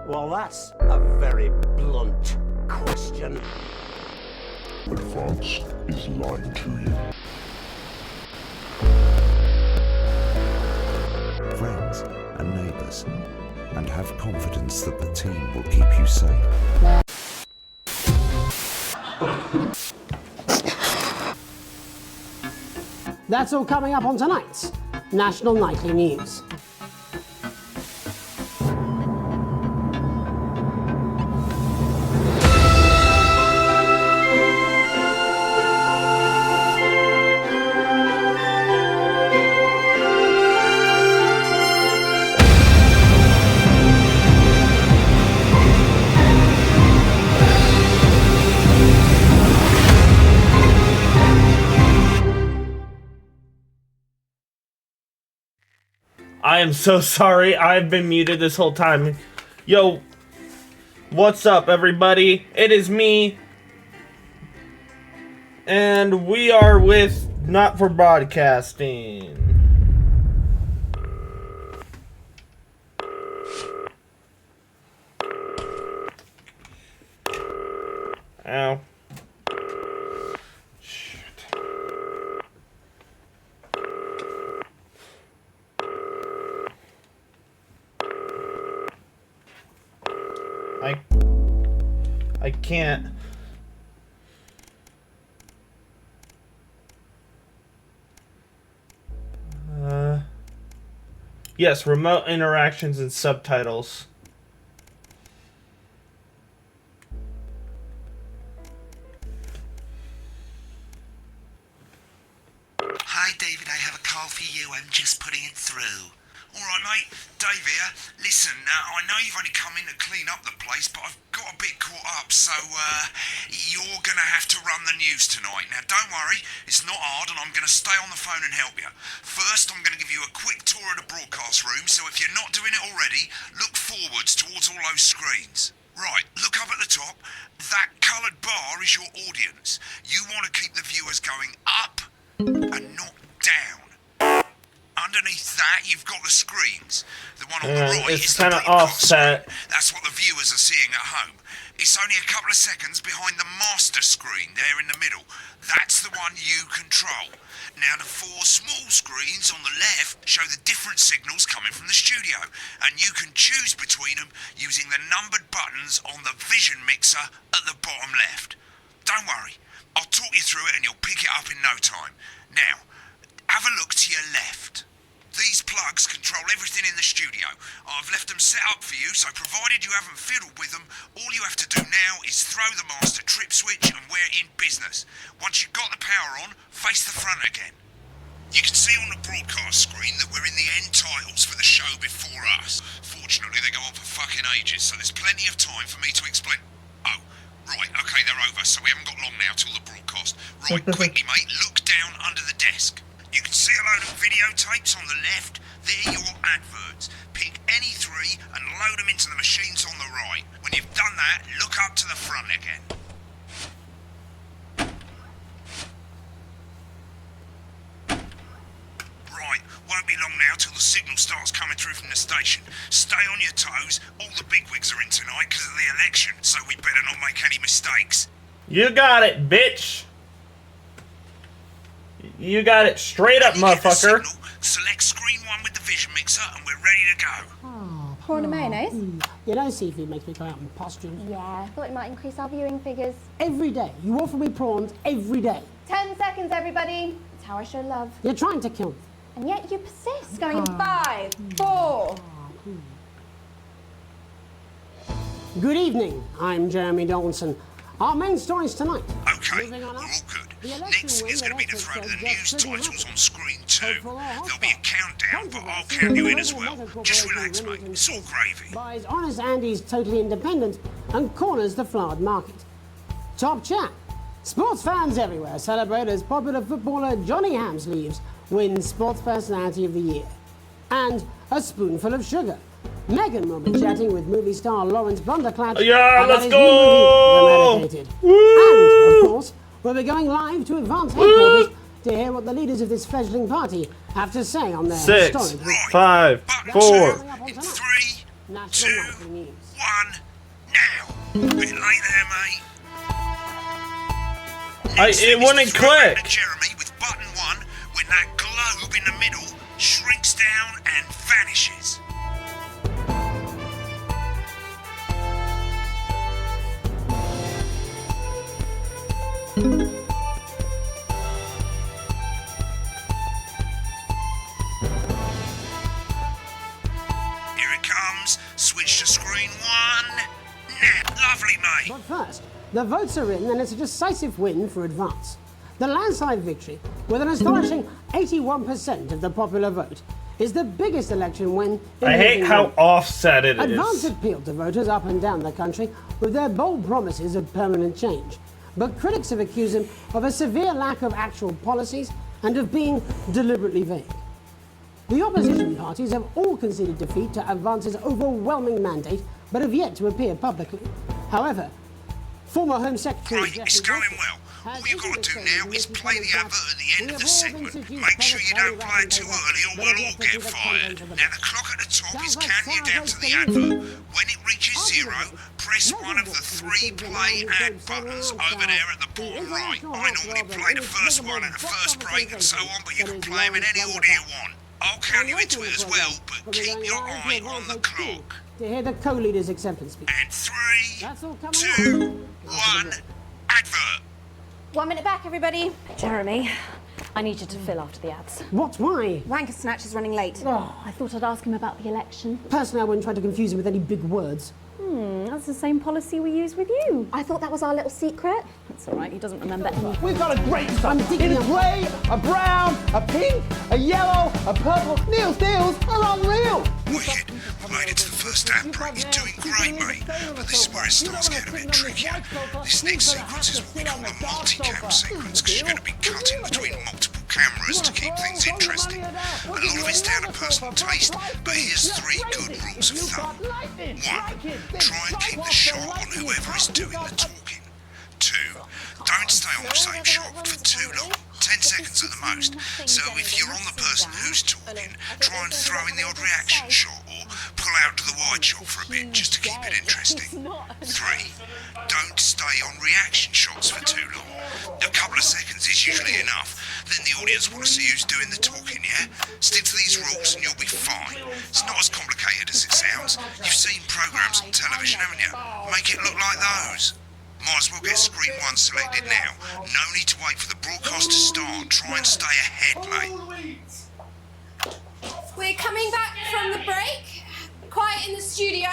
Well, that's a very blunt question. But France is lying to you. Friends and neighbours, and have confidence that the team will keep you safe. That's all coming up on tonight's National Nightly News. I am so sorry. I've been muted this whole time. Yo, what's up, everybody? It is me. And we are with Not For Broadcasting. Ow. I can't. Yes, remote interactions and subtitles. Hi, David, I have a call for you. I'm just putting it through. Alright, mate. Dave here. Listen, I know you've only come in to clean up the place, but I've got a bit caught up, so, you're gonna have to run the news tonight. Now, don't worry, it's not hard, and I'm gonna stay on the phone and help you. First, I'm gonna give you a quick tour of the broadcast room, so if you're not doing it already, look forwards towards all those screens. Right, look up at the top. That coloured bar is your audience. You want to keep the viewers going up and not down. Underneath that, you've got the screens. The one on the right it's is the kind of broadcast offset. screen. That's what the viewers are seeing at home. It's only a couple of seconds behind the master screen there in the middle. That's the one you control. Now, the four small screens on the left show the different signals coming from the studio, and you can choose between them using the numbered buttons on the vision mixer at the bottom left. Don't worry, I'll talk you through it and you'll pick it up in no time. Now, have a look to your left. These plugs control everything in the studio. I've left them set up for you, so provided you haven't fiddled with them, all you have to do now is throw the master trip switch and we're in business. Once you've got the power on, face the front again. You can see on the broadcast screen that we're in the end titles for the show before us. Fortunately, they go on for fucking ages, so there's plenty of time for me to explain. Oh, right, okay, they're over, so we haven't got long now till the broadcast. Right, quickly, mate, look down under the desk. You can see a load of videotapes on the left. They're your adverts. Pick any three and load them into the machines on the right. When you've done that, look up to the front again. Right, won't be long now till the signal starts coming through from the station. Stay on your toes. All the bigwigs are in tonight because of the election, so we better not make any mistakes. You got it, bitch. You got it straight up, motherfucker. Signal, select screen 1 with the vision mixer and we're ready to go. Oh, prawn and mayonnaise? You know, seafood makes me go out in postures. Yeah, I thought it might increase our viewing figures. Every day. You offer me prawns every day. 10 seconds, everybody. It's how I show love. You're trying to kill me. And yet you persist. Going in 5, 4. Good evening. I'm Jeremy Donaldson. Our main stories tonight. Okay, we're all good. Next is going to be the throw to the news titles on screen 2. There'll be a countdown, but I'll count you in as well. Just relax, mate. It's all gravy. Buys Honest Andy's Totally Independent and corners the flowered market. Top chat. Sports fans everywhere celebrate as popular footballer Johnny Hamsleeves wins Sports Personality of the Year. And a spoonful of sugar. Megan will be chatting with movie star Lawrence Blunderclatch. Yeah, about let's his go! new movie, The Medicated. And, of course, we'll be going live to Advance Headquarters to hear what the leaders of this fledgling party have to say on their 6, historic 5, Button 4. 2 in 3, National 2, Nightly News. 1, now. Bit late there, mate. It wouldn't Throw back click. to Jeremy with button 1 when that globe in the middle shrinks down and vanishes. Here it comes. Switch to screen 1. Now. Lovely, mate. But first, the votes are in and it's a decisive win for Advance. The landslide victory, with an astonishing 81% of the popular vote, is the biggest election win in I hate living how memory. offset it Advance is. appealed to voters up and down the country with their bold promises of permanent change. But critics have accused him of a severe lack of actual policies and of being deliberately vague. The opposition parties have all conceded defeat to Advance's overwhelming mandate, but have yet to appear publicly. However, former Home Secretary Right, it's Jeffrey going Wilson well. has All you got to do issued a now is statement play the that advert at the end we of the have all segment. been seduced Make by sure the you don't Tony play it too Rabbit early or that we'll have all yet to get see the fired. content of the Now book. the clock at the top Sounds is like counting you Sarah down goes to to the the advert. moon. When it reaches 0, press one of the 3 play ad buttons over there at the bottom right. I normally play the first one at the first break and so on, but you can play them in any order you want. I'll count you into it as well, but keep your eye on the clock. To hear the co-leader's acceptance speech. And 3, That's all coming 2, up. 1, advert. 1 minute back, everybody. Jeremy, I need you to fill after the ads. What? Why? Wanker Snatch is running late. I thought I'd ask him about the election. Personally, I wouldn't try to confuse him with any big words. That's the same policy we use with you. I thought that was our little secret. That's all right, he doesn't remember anything. We've got a great I'm stuff. thinking In a of- grey, a brown, a pink, a yellow, a purple. Neil's deals are unreal. Wicked. We made it to the first ad break. You're doing great, mate. But this is where it starts getting a bit trickier. This next sequence is what we call a multi-cam sequence, because you're going to be cutting between multiple cameras to keep things interesting. A lot of it's down to personal taste, but here's 3 good rules of thumb. 1. Try and keep the shot on whoever is doing the talking. 2. Don't stay on the same shot for too long. 10 seconds at the most. So if you're on the person who's talking, try and throw in the odd reaction shot or pull out to the wide shot for a bit just to keep it interesting. 3. Don't stay on reaction shots for too long. A couple of seconds is usually enough. Then the audience want to see who's doing the talking, yeah? Stick to these rules and you'll be fine. It's not as complicated as it sounds. You've seen programs on television, haven't you? Make it look like those. Might as well get screen 1 selected now. No need to wait for the broadcast to start. Try and stay ahead, mate. We're coming back from the break. Quiet in the studio.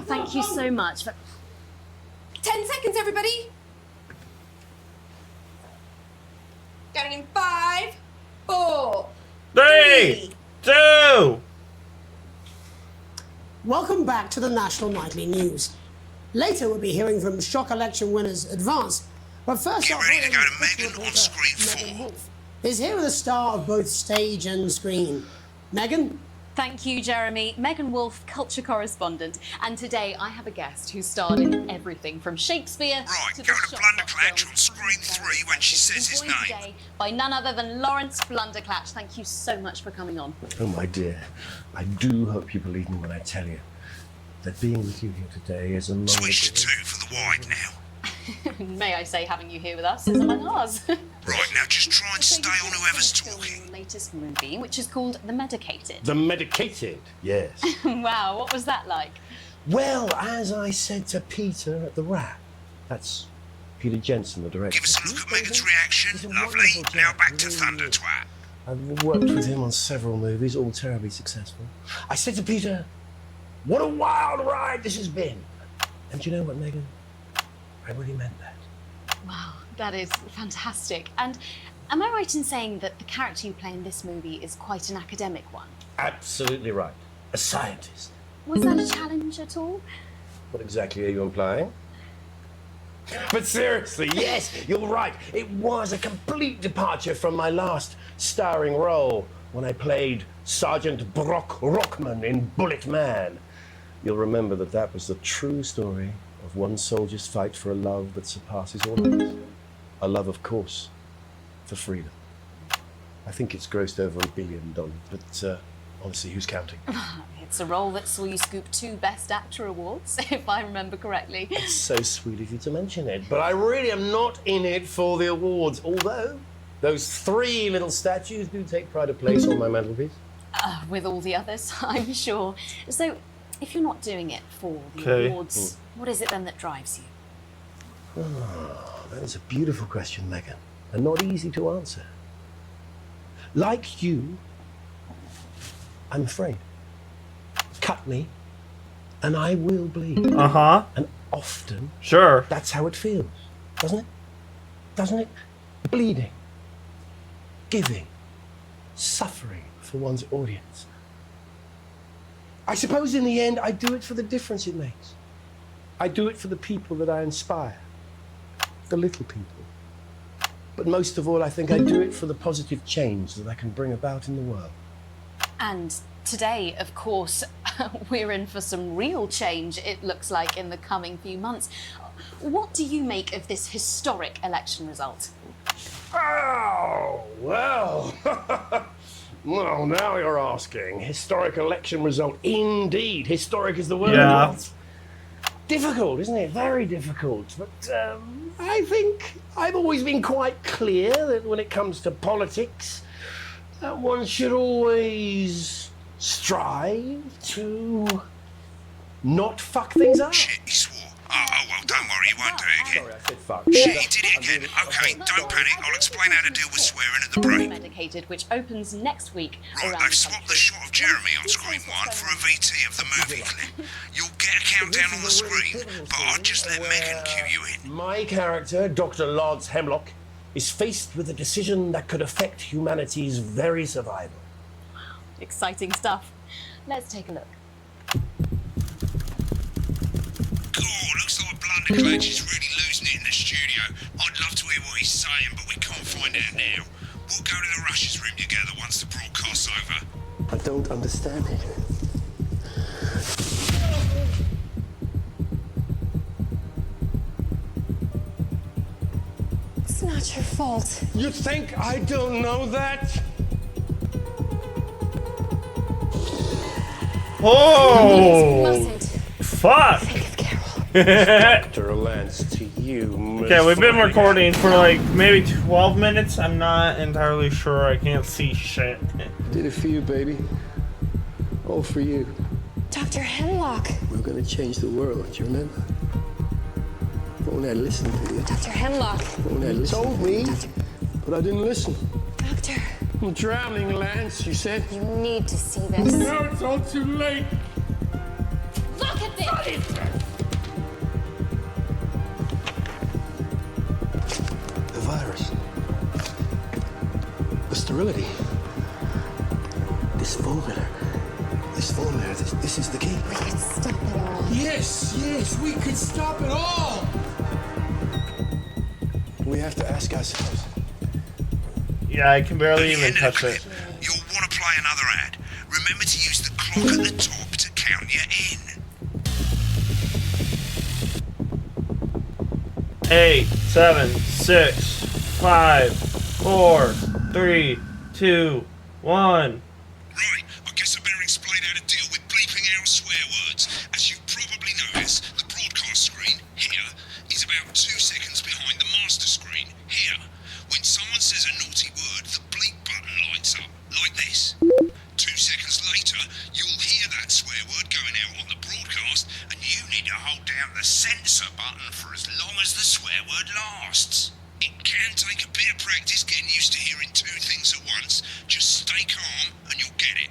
Thank you so much. 10 seconds, everybody. Going in 5, 4, 3, 2. Welcome back to the National Nightly News. Later, we'll be hearing from shock election winners Advance. But first, Get our ready to go to Hollywood Megan on reporter, screen Megan 4. Wolf is here with a star of both stage and screen. Megan? Thank you, Jeremy. Megan Wolf, culture correspondent. And today I have a guest who starred in everything from Shakespeare Right, to go the to Sherlock Blunderclatch films. on screen 3 when she says his Joined name. today by none other than Lawrence Blunderclatch. Thank you so much for coming on. Oh, my dear, I do hope you believe me when I tell you that being with you here today is a moment. Switch to 2 for the wide now. May I say, having you here with us is among ours. Right, now just try and stay on whoever's talking. Your latest movie, which is called The Medicated. The medicated, yes. Wow, what was that like? Well, as I said to Peter at the Wrap, that's Peter Jensen, the director. Give us a look at Megan's reaction. He's a Lovely. wonderful Now chap, back to really Thunder is. Twat. I've worked with him on several movies, all terribly successful. I said to Peter, what a wild ride this has been. And do you know what, Megan? I really meant that. Wow, that is fantastic. And am I right in saying that the character you play in this movie is quite an academic one? Absolutely right. A scientist. Was that a challenge at all? What exactly are you implying? But seriously, yes, you're right. It was a complete departure from my last starring role when I played Sergeant Brock Rockman in Bullet Man. You'll remember that that was the true story of one soldier's fight for a love that surpasses all others. A love, of course, for freedom. I think it's grossed over $1 billion, but honestly, who's counting? It's a role that saw you scoop 2 Best Actor awards, if I remember correctly. It's so sweet of you to mention it, but I really am not in it for the awards, although those 3 little statues do take pride of place on my mantelpiece. With all the others, I'm sure. So, if you're not doing it for the awards, what is it then that drives you? Oh, that is a beautiful question, Megan, and not easy to answer. Like you, I'm afraid. Cut me, and I will bleed. And often, that's how it feels, doesn't it? Doesn't it? Bleeding, giving, suffering for one's audience. I suppose in the end, I do it for the difference it makes. I do it for the people that I inspire, the little people. But most of all, I think I do it for the positive change that I can bring about in the world. And today, of course, we're in for some real change, it looks like, in the coming few months. What do you make of this historic election result? Oh, well. Well, now you're asking. Historic election result. Indeed. Historic is the word. Yeah. Difficult, isn't it? Very difficult. But I think I've always been quite clear that when it comes to politics, that one should always strive to not fuck things up. Shit, he swore. Oh, well, don't worry, he won't do it again. Sorry, I said fuck. Shit, he did it again. Okay, don't panic. I'll explain how to deal with swearing at the break. Medicated, which opens next week. Right, they've swapped the shot of Jeremy on screen 1 for a VT of the movie clip. You'll get a countdown on the screen, but I'll just let Megan cue you in. My character, Dr. Lance Hemlock, is faced with a decision that could affect humanity's very survival. Exciting stuff. Let's take a look. God, looks like Blunderclatch is really losing it in the studio. I'd love to hear what he's saying, but we can't find out now. We'll go to the Russia's room together once the broadcast's over. I don't understand it. It's not your fault. You think I don't know that? Oh! Mustn't. Fuck! Think of Carol. Dr. Lance, to you. Okay, we've been recording for like maybe 12 minutes. I'm not entirely sure. I can't see shit. Did it for you, baby. All for you. Dr. Hemlock. We're gonna change the world, do you remember? Only I listened to you. Dr. Hemlock. Only I listened. Told me, But I didn't listen. Doctor. I'm drowning, Lance, you said. You need to see this. Now it's all too late. Look at this! The virus. The sterility. This formula. This is the key. We could stop it all. Yes, we could stop it all. We have to ask ourselves. Yeah, I can barely At the even end of the touch clip, it. You'll want to play another ad. Remember to use the clock at the top to count you in. 8, 7, 6, 5, 4, 3, 2, 1. Right, I guess I better explain how to deal with bleeping out swear words. As you probably noticed, the broadcast screen, here, is about 2 seconds behind the master screen, here. When someone says a naughty word, the bleep button lights up, like this. 2 seconds later, you'll hear that swear word going out on the broadcast, and you need to hold down the censor button for as long as the swear word lasts. It can take a bit of practice getting used to hearing 2 things at once. Just stay calm and you'll get it.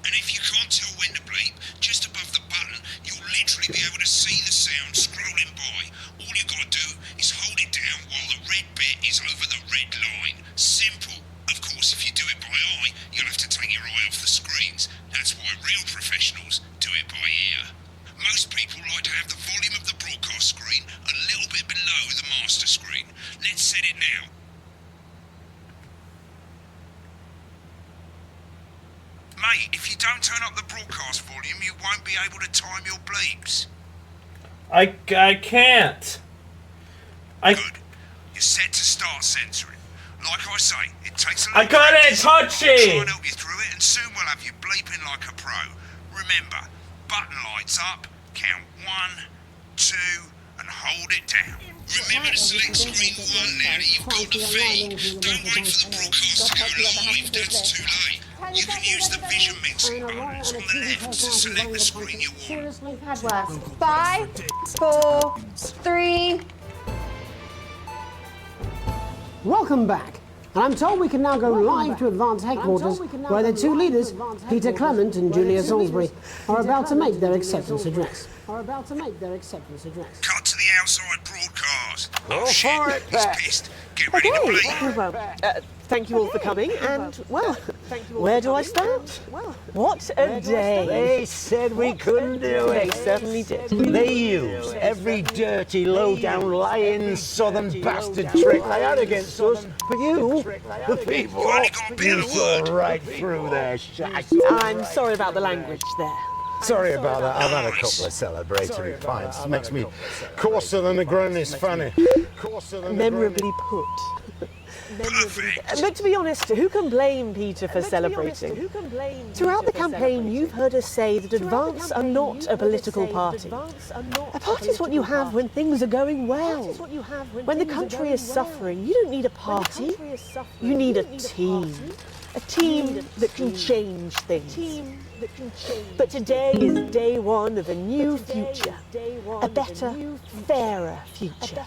And if you can't tell when to bleep, just above the button, you'll literally be able to see the sound scrolling by. All you gotta do is hold it down while the red bit is over the red line. Simple. Of course, if you do it by eye, you'll have to take your eye off the screens. That's why real professionals do it by ear. Most people like to have the volume of the broadcast screen a little bit below the master screen. Let's set it now. Mate, if you don't turn up the broadcast volume, you won't be able to time your bleeps. I can't. Good. You're set to start censoring. Like I say, it takes a I little couldn't practice. touch I'll try it. and help you through it, and soon we'll have you bleeping like a pro. Remember, button lights up, count 1, 2, and hold it down. Remember to select screen 1 now that you've got the feed. Don't wait for the broadcast to go live, that's too late. You can use the vision mixing buttons on the left to select the screen you want. 5, 4, 3. Welcome back. And I'm told we can now go live to Advance headquarters, where the two leaders, Peter Clement and Julia Salisbury, are about to make their acceptance address. Cut to the outside broadcast. Oh shit, for it, he's Pat. pissed. Get ready to bleep. Well, thank you all for coming, and, well, where do I start? What a day. They said we couldn't do They it. certainly did. They used every dirty, low-down, lying southern bastard trick they had against us. But you, the people, You only got a bit you of saw word. right through their shite. I'm sorry about the language there. Sorry about that. I've had a couple of celebratory pints. Makes me coarser than a granny's fanny. Memorably put. But to be honest, who can blame Peter for celebrating? Throughout the campaign, you've heard us say that Advance are not a political party. A party is what you have when things are going well. When the country is suffering, you don't need a party. You need a team. A team that can change things. But today is day one of a new future. A better, fairer future.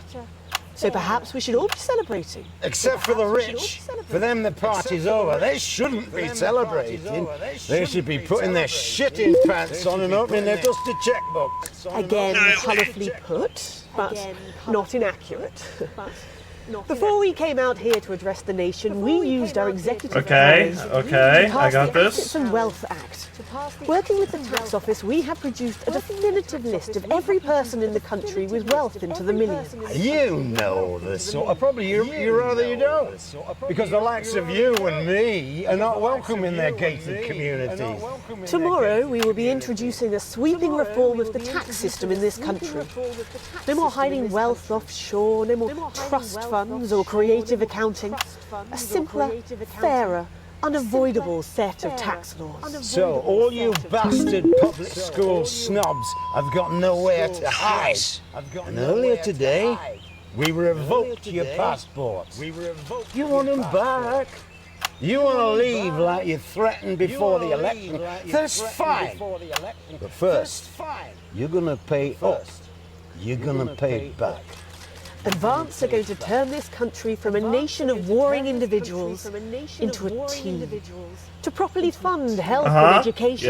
So perhaps we should all be celebrating. Except for the rich. For them, the party's over. They shouldn't be celebrating. They should be putting their shitting pants on and opening their dusty checkbooks. Again, colourfully put, but not inaccurate. Before we came out here to address the nation, we used our executive Okay, powers okay, to I pass got the this. Assets and Wealth Act. Working with the tax office, we have produced a definitive list of every person in the country with wealth into the millions. You know the sort of, probably you rather you don't. Because the likes of you and me are not welcome in their gated communities. Tomorrow, we will be introducing a sweeping reform of the tax system in this country. No more hiding wealth offshore, no more trust funds or creative accounting. A simpler, fairer, unavoidable set of tax laws. So all you bastard public school snobs have got nowhere to hide. And earlier today, we revoked your passports. You want them back? You want to leave like you threatened before the election? That's fine. But first, you're going to pay up. You're going to pay back. Advance are going to turn this country from a nation of warring individuals into a team. To properly fund health and education.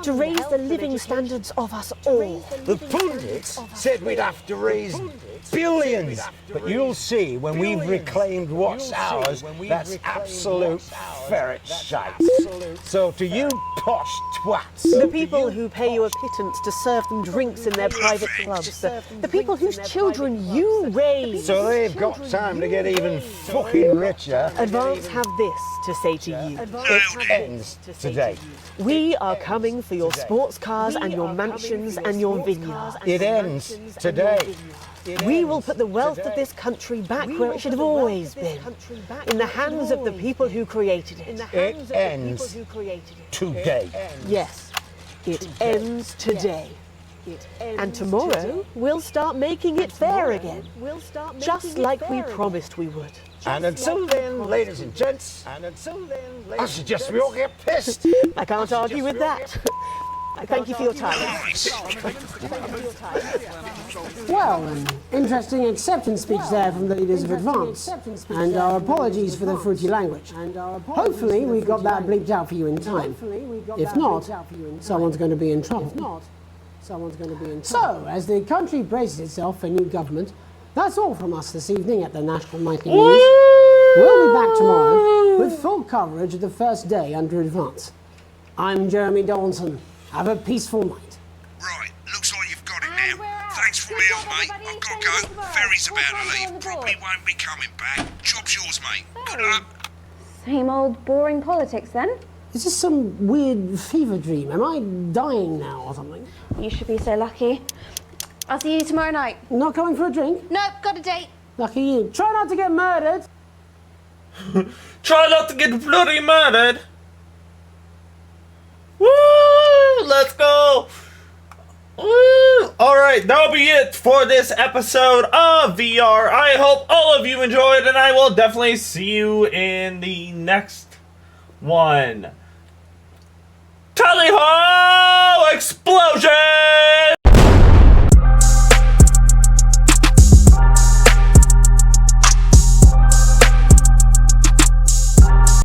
To raise the living standards of us all. The pundits said we'd have to raise billions. But you'll see when we've reclaimed what's ours, that's absolute ferret shite. So to you posh twats. The people who pay you a pittance to serve them drinks in their private clubs. The people whose children you raise. So they've got time to get even fucking richer. Advance have this to say to you. It ends today. We are coming for your sports cars and your mansions and your vineyards. It ends today. We will put the wealth of this country back where it should have always been, in the hands of the people who created it. It ends today. Yes, it ends today. And tomorrow, we'll start making it fair again, just like we promised we would. And until then, ladies and gents, I suggest we all get pissed. I can't argue with that. Thank you for your time. Well, an interesting acceptance speech there from the leaders of Advance, and our apologies for the fruity language. Hopefully we got that bleeped out for you in time. If not, someone's going to be in trouble. So, as the country braces itself for new government, that's all from us this evening at the National Nightly News. We'll be back tomorrow with full coverage of the first day under Advance. I'm Jeremy Donaldson. Have a peaceful night. Right, looks like you've got it now. Thanks for all the help, mate. I've got to go. Ferry's about to leave. Probably won't be coming back. Job's yours, mate. Good luck. Same old boring politics then. Is this some weird fever dream? Am I dying now or something? You should be so lucky. I'll see you tomorrow night. Not coming for a drink? Nope, got a date. Lucky you. Try not to get murdered. Try not to get bloody murdered. Woo! Let's go. Woo! Alright, that'll be it for this episode of VR. I hope all of you enjoyed, and I will definitely see you in the next one. Tally ho! Explosion!